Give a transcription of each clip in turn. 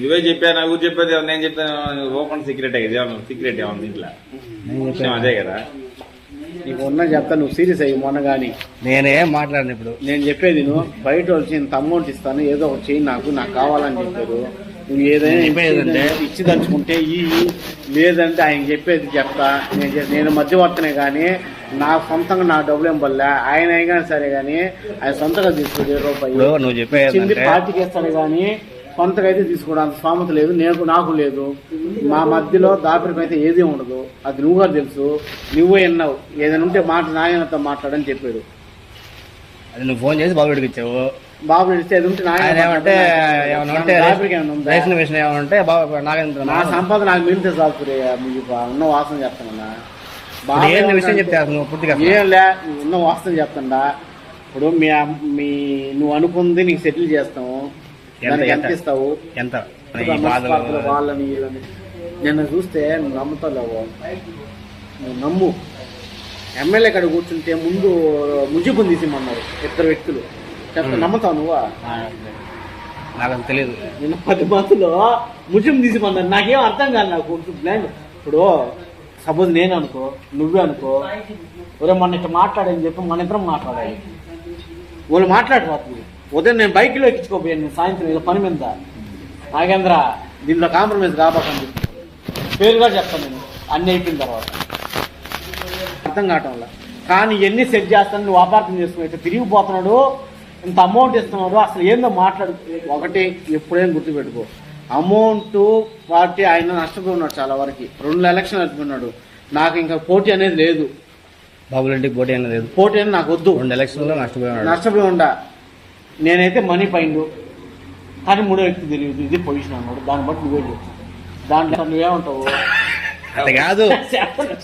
నువ్వే చెప్పా నాకు చెప్పేది నేను చెప్పాను ఓపెన్ సీక్రెట్ సీక్రెట్ ఏమన్నా ఇంట్లో అదే కదా నీకు ఉన్నా చెప్తా, నువ్వు సీరియస్ అయ్యి మొన్న కానీ నేనేం మాట్లాడిన ఇప్పుడు నేను చెప్పేది నువ్వు బయట వచ్చి ఇంత అమౌంట్ ఇస్తాను ఏదో ఒకటి చెయ్యి నాకు కావాలని చెప్పారు. నువ్వు ఏదైనా ఇచ్చి తలుచుకుంటే లేదంటే ఆయన చెప్పేది చెప్తా. నేను మధ్యవర్తనే కానీ నా సొంతంగా నా డబ్బులు ఏం పడలే. ఆయన అయినా సరే కానీ ఆయన సొంతంగా తీసుకోడు రూపాయలు నువ్వు చెప్పేది పార్టీకి ఇస్తాడు కానీ సొంతగా అయితే తీసుకోవడానికి స్థోమత లేదు, నాకు లేదు. మా మధ్యలో దాపరికం అయితే ఏదీ ఉండదు, అది నువ్వు కూడా తెలుసు. నువ్వే విన్నావు, ఏదైనా ఉంటే నాయనతో మాట్లాడని చెప్పాడు. అది నువ్వు ఫోన్ చేసి బాబు ఇచ్చావు. బాబు ఇస్తే అది ఉంటే నా సంపాదన నాకు మిగిలితే చాలు. మీకు ఉన్న వాసన చెప్తానన్నా, విషయం చెప్తే ఏం లే ఉన్న వాసన చెప్తాడా. ఇప్పుడు నువ్వు అనుకుంది నీకు సెటిల్ చేస్తాము, ఎంత ఇస్తావు, ఎంత వాళ్ళని నిన్న చూస్తే నువ్వు నమ్ముతావు. నువ్వు నమ్ము. ఎమ్మెల్యే కాడ కూర్చుంటే ముందు ముజిబుని తీసిమన్నారు ఇద్దరు వ్యక్తులు. చెప్తా నమ్ముతావు నువ్వా? నాకు తెలియదు. నిన్న 10 మందిలో ముజిబు తీసిమన్నారు. నాకేం అర్థం కాదు. నాకు ఇప్పుడు సపోజ్ నేను అనుకో, నువ్వే అనుకో, ఒరే మొన్న ఇట్లా మాట్లాడని చెప్పి మన ఇద్దరం మాట్లాడాలి. వాళ్ళు మాట్లాడిపోతుంది. ఉదయం నేను బైక్లో ఎక్కించుకోపోయాను, సాయంత్రం ఇలా పని మీద. నాగేంద్ర దీంట్లో కాంప్రమైజ్ కాబోకండి పేరుగా చెప్తాను నేను అన్ని అయిపోయిన తర్వాత. అర్థం కావటం వల్ల కానీ ఎన్ని సెట్ చేస్తాను నువ్వు అపార్థం చేసుకుని తిరిగిపోతున్నాడు. ఇంత అమౌంట్ ఇస్తున్నాడు, అసలు ఏందో మాట్లాడు. ఒకటి ఎప్పుడేం గుర్తుపెట్టుకో, అమౌంట్ పార్టీ ఆయన నష్టపోయి ఉన్నాడు చాలా వరకు. 2 ఎలక్షన్లు నష్టపోయినాడు. నాకు ఇంకా పోటీ అనేది లేదు. బాబులంటికి పోటీ అనేది లేదు. పోటీ అనేది నాకు వద్దు. 2 ఎలక్షన్లో నష్టపోయి ఉండా. నేనైతే మనీ పైండు కానీ 3వ వ్యక్తి తెలియదు. ఇది పొజిషన్ అన్నాడు. దాన్ని బట్టి నువ్వే చెప్పు. దాంట్లో నువ్వేమంటావు? కాదు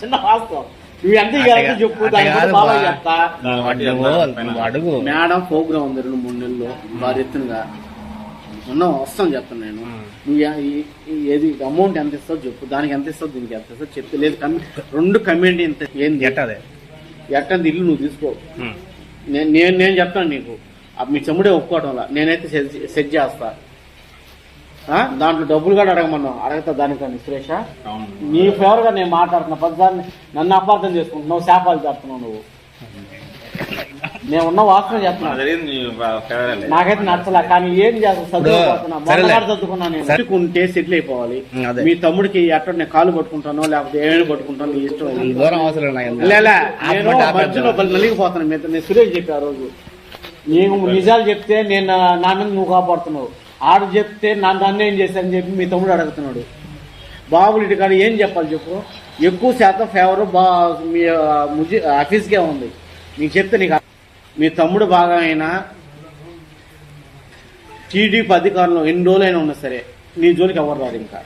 చిన్న వాస్తవం. నువ్వు ఎంత చెప్పు, చెప్తా. అడుగు. మేడం ప్రోగ్రామ్ ఉంది 2-3 నెలల్లో వారి ఎత్తునుగా ఉన్నాం, వస్తాను చెప్తాను నేను. నువ్వు ఏది అమౌంట్ ఎంత ఇస్తావు చెప్పు, దానికి ఎంత ఇస్తావు, దీనికి ఎంత ఇస్తావు చెప్తే. లేదు 2 కమ్యూనిటీ ఎంత ఏంది ఎట్టంది ఇల్లు నువ్వు తీసుకో. నేను చెప్తాను నీకు. మీ చెమ్ముడే ఒప్పుకోవటం వల్ల నేనైతే సెట్ చేస్తా. దాంట్లో డబ్బులు కూడా అడగతా దానికని. సురేష నీ ఫేవర్ గా నేను మాట్లాడుతున్నా. పదిసార్లు నన్ను అపార్థం చేసుకుంటున్నావు, శాపాలు చేస్తున్నావు నువ్వు. నేను ఉన్న వాసన చెప్తున్నా. నాకైతే నచ్చలే కానీ ఏం చేస్తా చదువుకున్నా. నేను చదువుకుంటే సెటిల్ అయిపోవాలి. మీ తమ్ముడికి ఎక్కడ నేను కాలు పట్టుకుంటానో లేకపోతే ఏమైనా పట్టుకుంటాను నీ ఇష్టం. నేను మధ్యలో నలిగిపోతాను. నేను సురేష్ చెప్పి ఆ రోజు నీకు నిజాలు చెప్తే నేను నా మీద నువ్వు కాపాడుతున్నావు. ఆడు చెప్తే నన్ను అన్యాయం చేశానని చెప్పి మీ తమ్ముడు అడుగుతున్నాడు. బాబులు ఇటు కాదు ఏం చెప్పాలి చెప్పు. ఎక్కువ శాతం ఫేవర్ మీ ఆఫీస్కే ఉంది. నీకు చెప్తే నీకు మీ తమ్ముడు బాగా అయినా టీడీపీ అధికారంలో ఎన్ని రోజులైనా ఉన్నా సరే నీ జోలికి ఎవరు రాదు. ఇంకా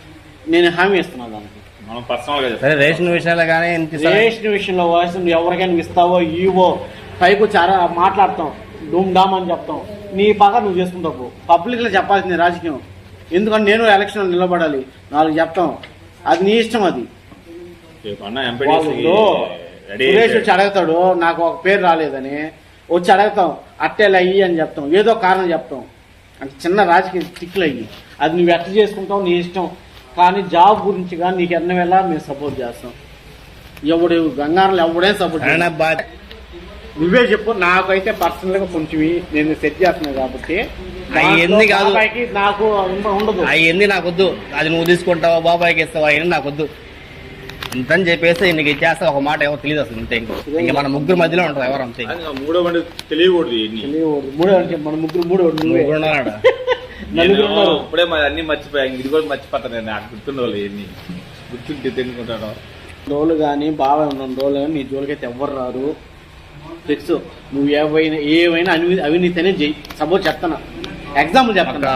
నేను హామీ ఇస్తున్నాను దానికి. రేషన్ విషయాలు కానీ రేషన్ విషయంలో నువ్వు ఎవరికైనా ఇస్తావో ఇవో పైకు చాలా మాట్లాడతాం, డూమ్ డామ్ అని చెప్తాం. నీ పక్క నువ్వు చేసుకుంటావు. పబ్లిక్ లో చెప్పాల్సింది రాజకీయం. ఎందుకంటే నేను ఎలక్షన్ నిలబడాలి, 4 చెప్తాం. అది నీ ఇష్టం. అది సురేష్ వచ్చి అడుగుతాడు నాకు ఒక పేరు రాలేదని, వచ్చి అడుగుతాం అట్టేలా అయ్యి అని చెప్తాం, ఏదో కారణం చెప్తాం. అంటే చిన్న రాజకీయ టిక్లు అయ్యి అది నువ్వు ఎట్లా చేసుకుంటావు నీ ఇష్టం. కానీ జాబ్ గురించి కానీ నీకు ఎన్న వేళ మేము సపోర్ట్ చేస్తాం. ఎవడు గంగారంలో ఎవడేం సపోర్ట్ నువ్వే చెప్పు. నాకైతే పర్సనల్ గా కొంచెం నేను సెట్ చేస్తున్నాను కాబట్టి అవన్నీ కాదు, నాకు ఉండదు. అవన్నీ నాకు వద్దు. అది నువ్వు తీసుకుంటావా బాబాయ్కి ఇస్తావా అవన్నీ నాకు వద్దు. ఇంతని చెప్పేస్తే నీకు ఇచ్చేస్తా ఒక మాట ఎవరు తెలియదు అసలు. ఇంతే ఇంకా మన ముగ్గురు మధ్యలో ఉంటుంది ఎవరు. అంతే తెలియకూడదు. మన ముగ్గురు ఇప్పుడే అన్ని మర్చిపోయాయి. ఇది కూడా మర్చిపోతాను. నాకు గుర్తుండవు ఎన్ని గుర్తుంటే తెలుసుకుంటాను. రోజులు కానీ బాగా ఉన్న రోజులు కానీ నీ జోలికైతే ఎవ్వరు రారు. ఫిక్స్. నువ్వు ఏవైనా అవినీతి అనేది చెయ్యి. సపోజ్ చెప్తాను, ఎగ్జాంపుల్ చెప్తాను.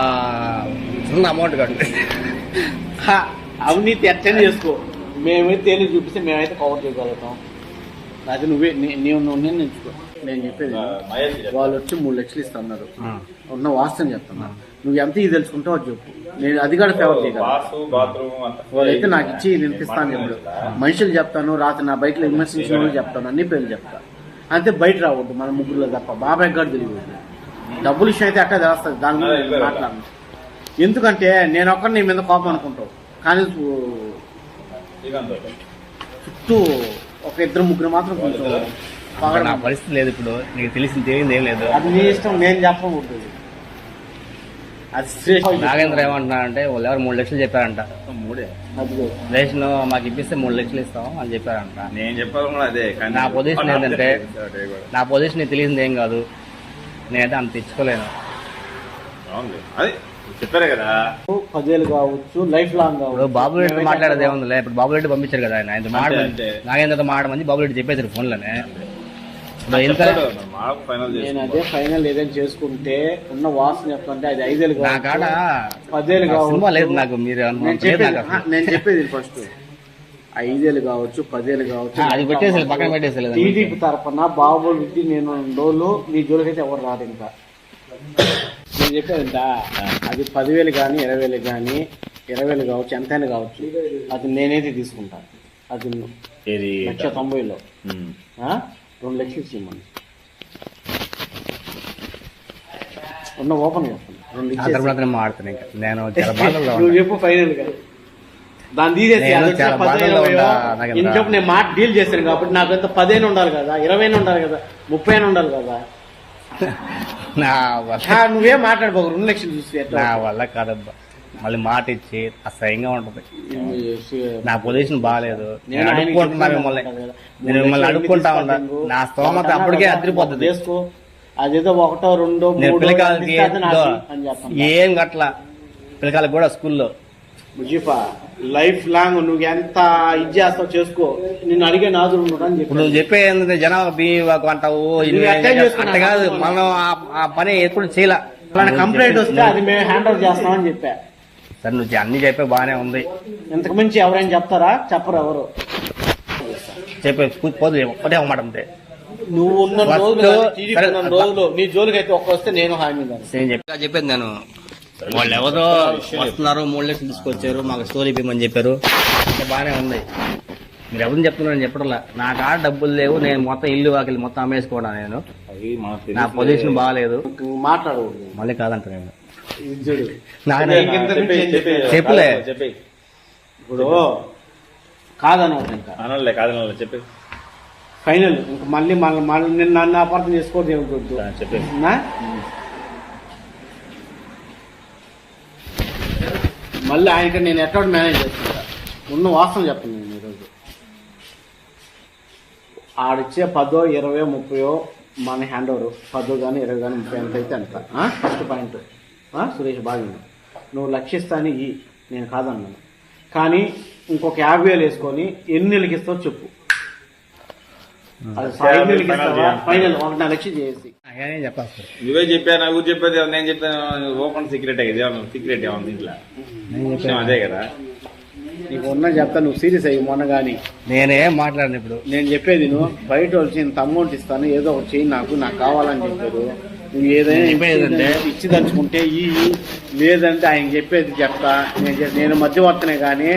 అమౌంట్ కాదు అవినీతి ఎట్లనే చేసుకో. మేమైతే తేలి చూపిస్తే మేమైతే కవర్ చేయగలుగుతాం. అది నువ్వే నిర్ణయించుకో. నేను చెప్పేది వాళ్ళు వచ్చి 3 లక్షలు ఇస్తున్నారు. ఉన్న వాస్తవం చెప్తున్నా. నువ్వు ఎంత ఇది తెలుసుకుంటావు అది చెప్పు. నేను అది కూడా ఫేవర్ చేయగలను. వాళ్ళైతే నాకు ఇచ్చి వినిపిస్తాను. ఇప్పుడు మనుషులు చెప్తాను, రాత్రి నా బైక్లో విమర్శించిన చెప్తాను, అన్ని పేర్లు చెప్తాను. అంతే బయట రావద్దు మన ముగ్గురులో తప్ప. బాబాయ్ గారు తెలియదు. డబ్బులు విషయం అయితే అక్కడ తెలుస్తుంది. దాని గురించి మాట్లాడను. ఎందుకంటే నేను ఒక్కడి నీ మీద కోపం అనుకుంటావు, కానీ చుట్టూ ఒక ఇద్దరు ముగ్గురు మాత్రం కొంచెం నా పరిస్థితి లేదు ఇప్పుడు, నీకు తెలిసింది ఏం లేదు. అది నీ ఇష్టం, నేను చెప్పకూడదు. అది నాగేంద్ర ఏమంటున్నారంటే వాళ్ళు ఎవరు 3 లక్షలు చెప్పారంట. రేషన్ మాకు ఇప్పిస్తే 3 లక్షలు ఇస్తాం అని చెప్పారంట. నేను చెప్పాలి కూడా అదే. నా పొజిషన్ ఏంటంటే, నా పొజిషన్ నీకు తెలిసింది ఏం కాదు, నేనైతే అంత తెచ్చుకోలేను. అది చెప్పారే కదా, 10,000 కావచ్చు, లైఫ్ లాంగ్ కావచ్చు. బాబు రెడ్డి మాట్లాడేది ఏముంది, ఇప్పుడు బాబు రెడ్డి పంపించారు కదా ఆయన మాట, నాగేంద్రతో మాట మంది బాబు రెడ్డి చెప్పేసారు ఫోన్లోనే. నేను అదే ఫైనల్ ఏదైనా చేసుకుంటే ఉన్న వాసన చెప్తుంటే అది 5,000 నా కాడ 10,000 కావచ్చు లేదు. నాకు మీరు నేను చెప్పేది ఫస్ట్ 5,000 కావచ్చు, 10,000 కావచ్చు, అది పెట్టేసి పక్కన పెట్టేసి టీడీపీ తరఫున బాబు రెడ్డి నేను 2 రోజులు నీ జోలికైతే ఎవరు రాదు. ఇంకా నేను చెప్పేదంట, అది 10,000 కానీ 20,000 కానీ 20,000 కావచ్చు, ఎంతైనా కావచ్చు, అది నేనైతే తీసుకుంటాను. అది 1,90,000లో 2 లక్షలు ఇచ్చేయమని ఉన్న ఓపెన్ చెప్పండి. 2 లక్షలు మాడుతున్నాను. ఇంకా నేను నువ్వు చెప్పు ఫైనల్ గా దాన్ని తీసేసి ఇంట్లో నేను మాట డీల్ చేశాను కాబట్టి నాకు ఎంత 10 ఉండాలి కదా, 20 ఉండాలి కదా, 30 ఉండాలి కదా. నువ్వేం మాట్లాడుకోకు, 2 లక్షలు చూసి నా వల్ల కాదబ్బా. మళ్ళీ మాట ఇచ్చి అసహ్యంగా ఉంటుంది. నా పొజిషన్ బాగాలేదు, నేను అడుక్కుంటున్నా మిమ్మల్ని, నేను మిమ్మల్ని అడుక్కుంటా ఉన్నా. నా స్తోమత అప్పటికే అదిరిపోతుంది. చేసుకో, అదేదో 1, 2, 3 పిల్లకాయలకి ఏం గట్ల, పిల్లకాయలకు కూడా స్కూల్లో ముజీఫా లైఫ్ లాంగ్ నువ్వు ఎంత ఇది చేస్తావు చేసుకో, నిన్ను అడిగే నాదులు అని చెప్పి నువ్వు చెప్పేది జనాభా బియ్యం అంటావు. అట్ట కాదు, మనం ఆ పని ఎప్పుడు చేయలే. కంప్లైంట్ వస్తే అది మేము హ్యాండ్ ఓవర్ చేస్తామని చెప్పా. సరే నువ్వు అన్ని చెప్పే బాగానే ఉంది. ఇంతకు మించి ఎవరైనా చెప్తారా? చెప్పరు ఎవరు. చెప్పే పోదు ఒకటే మాట అంతే. నువ్వు ఉన్న రోజులు నీ జోలికి అయితే ఒక్క వస్తే నేను హామీ చెప్పేది. నేను వాళ్ళు ఎవరో వస్తున్నారు, 3 లక్షలు తీసుకొచ్చారు, మాకు స్టోరీ ఇవ్వమని చెప్పారు, బాగానే ఉంది. మీరు ఎవరిని చెప్తున్నారని చెప్పడంలా. నా కాడ డబ్బులు లేవు, నేను మొత్తం ఇల్లు వాకిలి మొత్తం అమ్మేసుకోవడా. నేను నా పొజిషన్ బాగాలేదు, మాట్లాడకూడదు. మళ్ళీ కాదంట నేను చెప్పులే. ఇప్పుడు కాదనలే కాదనలే చెప్పి ఫైనల్. ఇంకా మళ్ళీ మళ్ళీ నన్ను అపార్థం చేసుకోవద్దు ఏమిటొద్దు చెప్పి. మళ్ళీ ఆయనకి నేను ఎట్లా మేనేజ్ చేసుకుంటా, ఉన్న వాస్తవం చెప్పండి. నేను ఈరోజు ఆడిచ్చే 10, 20, 30 మన హ్యాండ్ ఓవర్ 10 కానీ 20 కానీ 30 ఎంత అయితే అంత. ఫస్ట్ పాయింట్ సురేష్ బాగుంది, నువ్వు లక్షిస్తాని నేను కాదన్నాను, కానీ ఇంకొక 50,000 వేసుకొని ఎన్ని నెలలకి ఇస్తావు చెప్పు. అది 5 నెలలకి ఇస్తావా? ఫైనల్ 1.5 లక్ష చేసి నువ్వే చెప్పా, నాకు చెప్పేది నేను చెప్పాను. ఓపెన్ సీక్రెట్ సీక్రెట్ ఏమన్నా ఇంట్లో అదే కదా. నీకు ఉన్న చెప్తా, నువ్వు సీరియస్ అయ్యి మొన్న కానీ నేనేం మాట్లాడిన. ఇప్పుడు నేను చెప్పేది నువ్వు బయట వచ్చి ఇంత అమౌంట్ ఇస్తాను, ఏదో ఒకటి చెయ్యి, నాకు కావాలని చెప్పారు. నువ్వు ఏదైనా ఇచ్చి తలుచుకుంటే లేదంటే ఆయన చెప్పేది చెప్తా. నేను మధ్యవర్తనే కానీ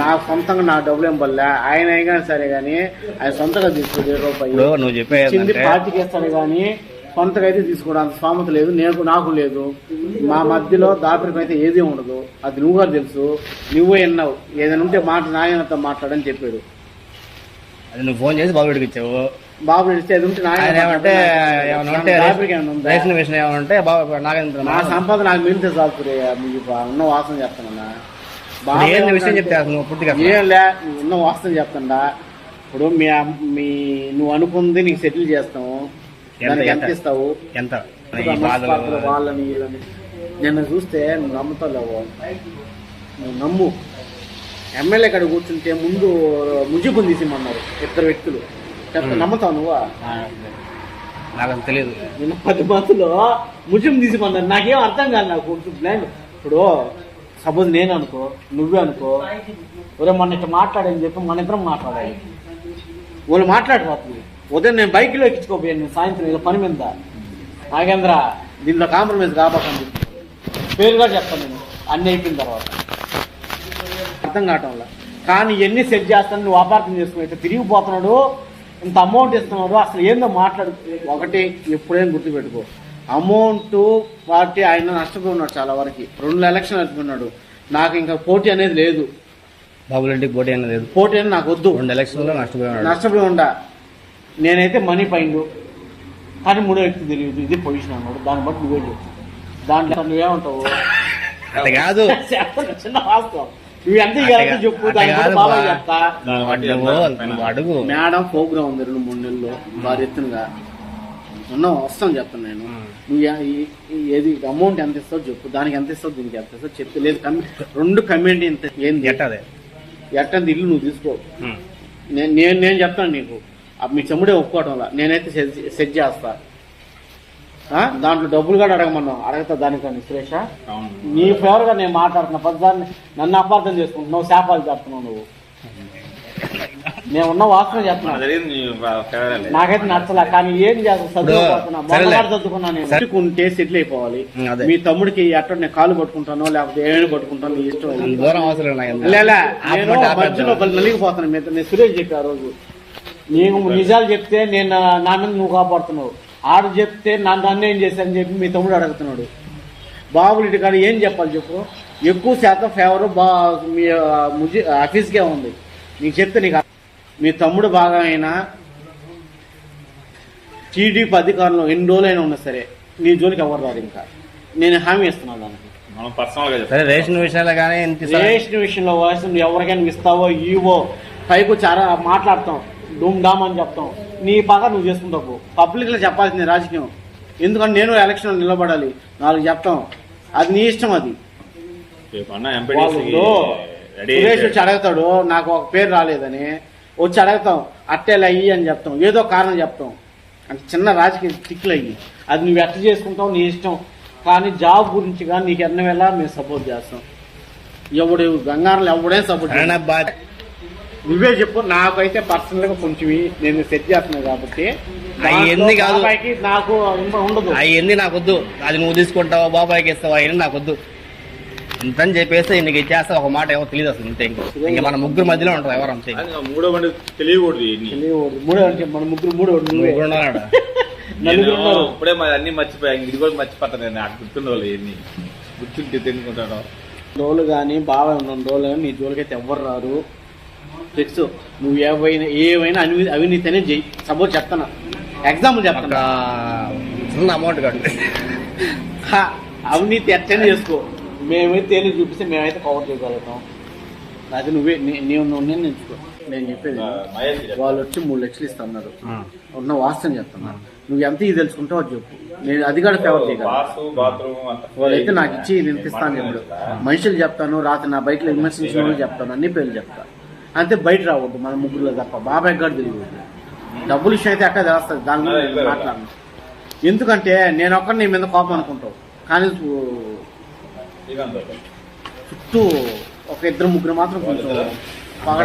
నాకు సొంతంగా నా డబ్బులు ఏం పడలే. ఆయన అయినా సరే కానీ ఆయన సొంతంగా తీసుకో రూపాయలు నువ్వు చెప్పేది పార్టీకి ఇస్తాడు కానీ సొంతగా అయితే తీసుకోవడానికి స్థామత లేదు, నాకు లేదు. మా మధ్యలో దాపరికం అయితే ఏది ఉండదు, అది నువ్వు కూడా తెలుసు. నువ్వే విన్నావు, ఏదైనా ఉంటే నాయనతో మాట్లాడని చెప్పాడు. అది నువ్వు ఫోన్ చేసి బాబు ఇచ్చావు. బాబు ఇస్తే అది ఉంటే నా సంపద నాకు మిగిలితే చాలు. ఉన్న వాసన చెప్తానన్నా, విషయం చెప్తే ఏం లే, ఉన్న వాసన చెప్తాడా. ఇప్పుడు నువ్వు అనుకుంది నీకు సెటిల్ చేస్తాము, దానికి ఎంత ఇస్తావు? ఎంత వాళ్ళని నిన్న చూస్తే నువ్వు నమ్ముతావు, నువ్వు నమ్ము. ఎమ్మెల్యే కాడ కూర్చుంటే ముందు ముజిబుని తీసిమన్నారు 2 వ్యక్తులు. నమ్ముతావు నువ్వా? నాకు తెలియదు. నిన్న 10 మందిలో ముజిబు తీసిమన్నారు. నాకేం అర్థం కాదు. నాకు ఇప్పుడు సపోజ్ నేను అనుకో, నువ్వే అనుకో, ఒరే మొన్న ఇట్లా మాట్లాడని చెప్పి మన ఇద్దరం మాట్లాడాలి. వాళ్ళు మాట్లాడిపోతుంది. ఉదయం నేను బైక్లో ఎక్కించుకోపోయాను, నేను సాయంత్రం ఇలా పని మీద. నాగేంద్ర దీనిలో కాంప్రమైజ్ కాబోకండి, పేరుగా చెప్తాను నేను అన్ని అయిపోయిన తర్వాత. అర్థం కావటంలా. కానీ ఎన్ని సెట్ చేస్తాను, నువ్వు అపార్థం చేసుకుని తిరిగిపోతున్నాడు, ఇంత అమౌంట్ ఇస్తున్నాడు, అసలు ఏందో మాట్లాడు. ఒకటి ఎప్పుడైనా గుర్తుపెట్టుకో, అమౌంట్ పార్టీ ఆయన నష్టపోయి ఉన్నాడు చాలా వరకు 2 ఎలక్షన్లు నష్టపోయినాడు. నాకు ఇంకా పోటీ అనేది లేదు, బాబురెడ్డికి పోటీ అనేది లేదు. పోటీ అనేది నాకు వద్దు. 2 ఎలక్షన్లో నష్టపోయి ఉండా. నేనైతే మనీ పైండు కానీ 3వ వ్యక్తి తెలియదు, ఇది పొజిషన్ అన్నాడు. దాన్ని బట్టి నువ్వే చెప్పు, దాంట్లో నువ్వేమంటావు? అట్లా కాదు, చిన్న వాస్తవం. నువ్వు ఎంత ఇవ్వాలంటే చెప్పు, దాన్ని బట్టి బాగా చెప్తా. అడుగు. మేడం ప్రోగ్రామ్ ఉంది 2-3 నెలల్లో భారీ ఎత్తునగా వస్తాం చెప్తాను నేను. నువ్వు ఏది అమౌంట్ ఎంత ఇస్తావు చెప్పు, దానికి ఎంత ఇస్తావు, దీనికి ఎంత ఇస్తావు చెప్తే లేదు. 2 కమ్యూనిటీ ఎంత ఏంది ఎట్టంది ఇల్లు నువ్వు తీసుకో. నేను చెప్తాను నీకు, మీ చెమ్ముడే ఒప్పుకోవటం వల్ల నేనైతే సెట్ చేస్తా. దాంట్లో డబ్బులు కూడా అడగతా దానికని సురేష. నీ ఫేవర్ గా నేను మాట్లాడుతున్నా, పదిసార్లు నన్ను అపార్థం చేసుకుంటున్నావు, శాపాలు చెప్తున్నావు నువ్వు. నేను ఉన్న వాస్తవం చెప్తున్నా, నాకైతే నచ్చలే. కానీ ఏం చేస్తా, చదువుకున్నా నేను. చదువుకుంటే సెటిల్ అయిపోవాలి. మీ తమ్ముడికి ఎట్ట నేను కాలు పట్టుకుంటానో లేకపోతే ఏమైనా పట్టుకుంటాను, నీ ఇష్టం. నేను మధ్యలో నలిగిపోతాను. నేను సురేష్ చెప్పి ఆ రోజు నీకు నిజాలు చెప్తే నేను నా మీద నువ్వు కాపాడుతున్నావు, ఆడు చెప్తే నన్ను అన్యాయం చేశానని చెప్పి మీ తమ్ముడు అడుగుతున్నాడు. బాబురెడ్డి కాదు ఏం చెప్పాలి చెప్పు. ఎక్కువ శాతం ఫేవర్ మీ ఆఫీస్కే ఉంది. నీకు చెప్తే నీకు మీ తమ్ముడు బాగా అయినా టీడీపీ అధికారంలో ఎన్ని రోజులైనా ఉన్నా సరే నీ జోలికి ఎవరు రాదు. ఇంకా నేను హామీ ఇస్తున్నాను దానికి. రేషన్ విషయాలు కానీ రేషన్ విషయంలో నువ్వు ఎవరికైనా ఇస్తావో ఇవో పైకి చాలా మాట్లాడతాం, డూమ్ డామ్ అని చెప్తాం. నీ బాగా నువ్వు చేసుకుంటావు. పబ్లిక్ లో చెప్పాల్సింది రాజకీయం. ఎందుకంటే నేను ఎలక్షన్ నిలబడాలి, 4 చెప్తాం. అది నీ ఇష్టం. అది సురేష్ వచ్చి అడుగుతాడు, నాకు ఒక పేరు రాలేదని వచ్చి అడుగుతాం, అట్టేలా అయ్యి అని చెప్తాం, ఏదో కారణం చెప్తాం. అంటే చిన్న రాజకీయ టిక్లు అయ్యి అది నువ్వు ఎట్లా చేసుకుంటావు నీ ఇష్టం. కానీ జాబ్ గురించి కానీ నీకు ఎన్న వేళ మేము సపోర్ట్ చేస్తాం. ఎవడు గంగారంలో ఎవడేం సపోర్ట్ చేస్తాం. నువ్వే చెప్పు. నాకైతే పర్సనల్ గా కొంచెం నేను సెట్ చేస్తున్నాను కాబట్టి నాకు ఉండదు. అవన్నీ నాకొద్దు. అది నువ్వు తీసుకుంటావా, బాబాయ్కి ఇస్తావా, అవన్నీ నాకొద్దు. అంతని చెప్పేసి నీకు ఇచ్చేస్తా ఒక మాట ఏమో తెలియదు అసలు. ఇంతే ఇంకా మన ముగ్గురు మధ్యలో ఉంటుంది ఎవరు అంతే. మన ముగ్గురు ఉన్నాడు. ఇప్పుడే అన్ని మర్చిపోయాను, ఇది కూడా మర్చిపోతాను. నాకు గుర్తుండవు ఎన్ని గుర్తుంటే తెలుసుకుంటాను. రోజులు కానీ బాగా ఉన్న రోజులు కానీ నీ జోలికైతే ఎవ్వరు రారు. ఫిక్స్. నువ్వు ఏవైనా అవినీతినే చెయ్యి. సపోజ్ చెప్తాను, ఎగ్జాంపుల్ చెప్తాను. అమౌంట్ కాదు, అవినీతి ఎట్టని చేసుకో. మేమైతే తేలి చూపిస్తే మేమైతే కవర్ చేయగలుగుతాం. అది నువ్వే నేను ఎంచుకో. నేను చెప్పేది వాళ్ళు వచ్చి 3 లక్షలు ఇస్తున్నారు. ఉన్న వాస్తవం చెప్తున్నా. నువ్వు ఎంత ఇది తెలుసుకుంటావు అది చెప్పు. నేను అది కూడా ఫేవర్ చేయగలను. వాళ్ళైతే నాకు ఇచ్చి వినిపిస్తాను. ఇప్పుడు మనుషులు చెప్తాను, రాత్రి నా బైక్లో విమర్శించిన చెప్తాను, అన్ని పేర్లు చెప్తా. అంతే బయట రావద్దు మన ముగ్గురులో తప్ప. బాబాయ్ గారు తెలియదు. డబ్బులు విషయం అయితే అక్కడ తెలుస్తుంది, దాని మీద మాట్లాడను. ఎందుకంటే నేను ఒక్కడి నీ మీద కోపం అనుకుంటావు, కానీ చుట్టూ ఒక 2-3 మాత్రం కొంచెం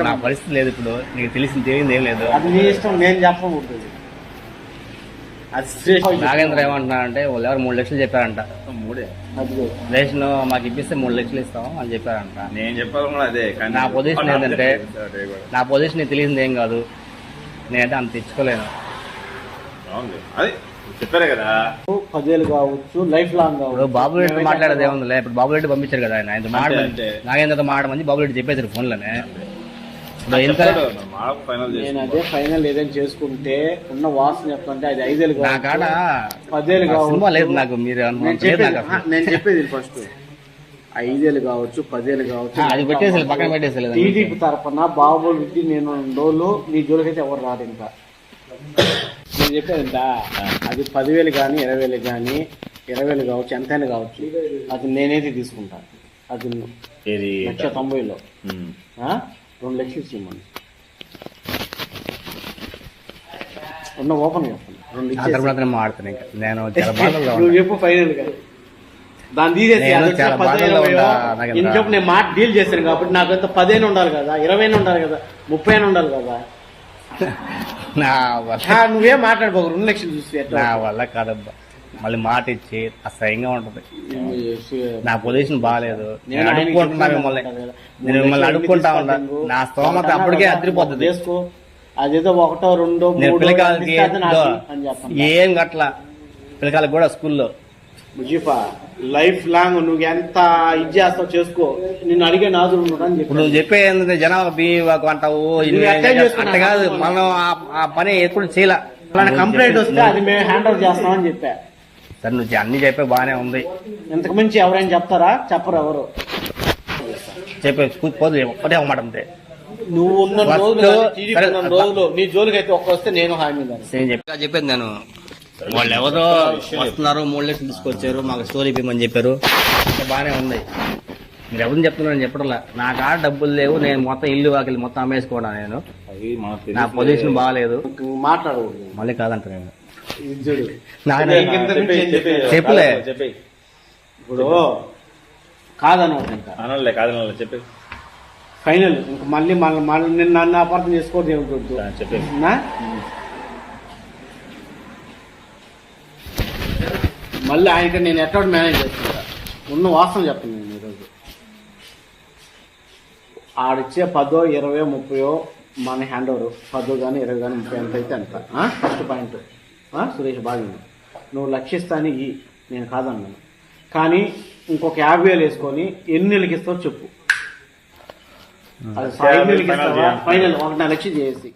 నా పరిస్థితి లేదు. ఇప్పుడు నీకు తెలిసింది ఏం లేదు. అది నీ ఇష్టం, నేను చెప్పకూడదు. అది నాగేంద్ర ఏమంటున్నారంటే వాళ్ళు ఎవరు 3 లక్షలు చెప్పారంట. రేషన్ మాకు ఇప్పిస్తే 3 లక్షలు ఇస్తాం అని చెప్పారంట. నేను చెప్పాను అదే. నా పొజిషన్ ఏంటంటే నా పొజిషన్ నీకు తెలిసింది ఏం కాదు. నేనైతే అంత తెచ్చుకోలేను. చెప్పారే కదా, 10,000 కావచ్చు, లైఫ్ లాంగ్ కావచ్చు. బాబురెడ్డి మాట్లాడేది ఏముంది. ఇప్పుడు బాబురెడ్డి పంపించారు కదా ఆయన నాగేంద్ర మాట మంది బాబురెడ్డి చెప్పేసారు ఫోన్లోనే. నేను అదే ఫైనల్ ఏదైనా చేసుకుంటే ఉన్న వాసన చెప్తుంటే అది 5,000 నా కాడ 10,000 కావచ్చు లేదు. నాకు మీరు నేను చెప్పేది ఫస్ట్ 5,000 కావచ్చు, 10,000 కావచ్చు. అది పెట్టేసి పక్కన పెట్టేసి టీడీపీ తరఫున బాబురెడ్డి నేను రోజులు నీ జోలికైతే ఎవరు రాదు. ఇంకా నేను చెప్పేది ఎంత, అది 10,000 కానీ 20,000 కానీ 20,000 కావచ్చు, ఎంతైనా కావచ్చు. అది నేనైతే తీసుకుంటాను. అది 1,90,000లో 2 లక్షలు ఇచ్చేయమని ఉన్న ఓపెన్ చెప్పండి. 2 లక్షలు మాడుతాను. ఇంకా నేను నువ్వు చెప్పు ఫైనల్ గా దాన్ని తీసేసి ఇంకొక నేను మాట డీల్ చేశాను కాబట్టి నాకు ఎంత 10 ఉండాలి కదా, 20 ఉండాలి కదా, 30 ఉండాలి కదా. నువ్వేం మాట్లాడబోకు. 2 లక్షలు చూసి నా వల్ల కాదబ్బా. మళ్ళీ మాట ఇచ్చి అసహ్యంగా ఉంటది. నా పొజిషన్ బాగాలేదు. నేను అడుక్కుంటున్నా మిమ్మల్ని, నేను మిమ్మల్ని అడుక్కుంటా ఉన్నా. నా స్తోమత అప్పటికే అదిరిపోతుంది. చేసుకో. అదేదో 1, 2, 3 పిల్లకాయలకి ఏం గట్ల పిల్లకాయలకు కూడా స్కూల్లో. ముజీఫా లైఫ్ లాంగ్ నువ్వు ఎంత ఇది చేస్తావు చేసుకో, నిన్ను అడిగే నాదులు ఉండడం ఇప్పుడు నువ్వు చెప్పే ఏంటంటే జనాభా బియ్యం అంటావు, నువ్వు ఎట్లా చేసుకున్నావు? అట్ట కాదు, మనం ఆ పని ఎప్పుడు చేయలే. కంప్లైంట్ వస్తే అది మేము హ్యాండ్ ఓవర్ చేస్తామని చెప్పా. సరే నువ్వు అన్ని చెప్పే బాగానే ఉంది, ఇంతకు మించి ఎవరైనా చెప్తారా? చెప్పరు ఎవరు. చెప్పే పోదు ఒకటే ఒక మాట అంతే. నువ్వు ఉన్న రోజులు టీడీపీ ఉన్న రోజులు నీ జోలికి అయితే ఒక్క వస్తే నేను హామీ చెప్పేది నేను. వాళ్ళు ఎవరో వస్తున్నారు, 3 లక్షలు తీసుకొచ్చారు, మాకు స్టోరీ ఇవ్వమని చెప్పారు, బాగానే ఉంది. మీరు ఎవరిని చెప్తున్నారని చెప్పడంలా. నా కాడ డబ్బులు లేవు, నేను మొత్తం ఇల్లు వాకిలి మొత్తం అమ్మేసుకోవడా, నేను నా పొజిషన్ బాగాలేదు, మాట్లాడకూడదు. మళ్ళీ కాదంట నేను. చెప్పులే ఇప్పుడు కాదనమాట ఇంకా అనలే కాదనలే చెప్పే ఫైనల్. ఇంకా మళ్ళీ మళ్ళీ నేను నన్ను అపార్థం చేసుకోవద్దు ఏమిటొద్దు. చెప్పే మళ్ళీ ఆయనకి నేను ఎట్లా మేనేజ్ చేస్తున్నా ఉన్న వాస్తవం చెప్తాను నేను ఈరోజు. ఆడిచ్చే 10, 20, 30 మన హ్యాండ్ ఓవర్ 10 కానీ 20 కానీ 30 ఎంత అయితే అంత. ఫస్ట్ పాయింట్ సురేష్ బాగుంది, నువ్వు లక్షిస్తాని నేను కాదన్నాను, కానీ ఇంకొక 50,000 వేసుకొని ఎన్ని నెలకి ఇస్తావు చెప్పు. అది 5 నెలలకి ఇస్తావా? ఫైనల్ 1.5 లక్ష చేసి